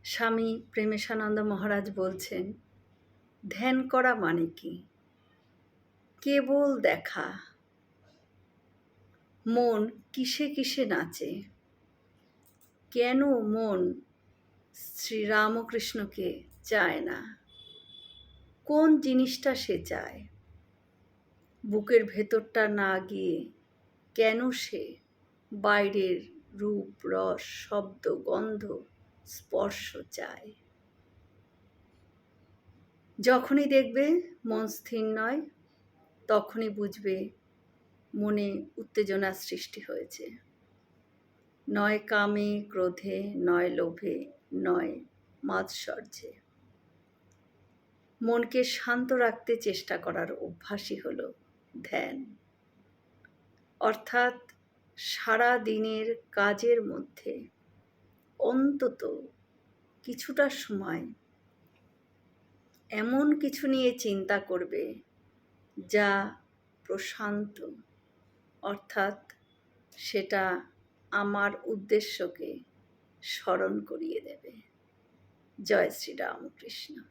স্বামী প্রেমেশানন্দ মহারাজ বলছেন, ধ্যান করা মানে কি? কেবল দেখা। মন কিসে কিসে নাচে? কেন মন শ্রীরামকৃষ্ণকে চায় না? কোন জিনিসটা সে চায়? বুকের ভেতরটা না গিয়ে কেন সে বাইরের রূপ, রস, শব্দ, গন্ধ, স্পর্শ চায়? যখনই দেখবে মন স্থির নয়, তখনই বুঝবে মনে উত্তেজনার সৃষ্টি হয়েছে। নয় কামে, ক্রোধে, নয় লোভে, নয় মাৎসর্যে। মনকে শান্ত রাখতে চেষ্টা করার অভ্যাসই হলো ধ্যান। অর্থাৎ সারা দিনের কাজের মধ্যে অন্তত কিছুটা সময় এমন কিছু নিয়ে চিন্তা করবে যা প্রশান্ত, অর্থাৎ সেটা আমার উদ্দেশ্যকে স্মরণ করিয়ে দেবে। জয় শ্রী রামকৃষ্ণ।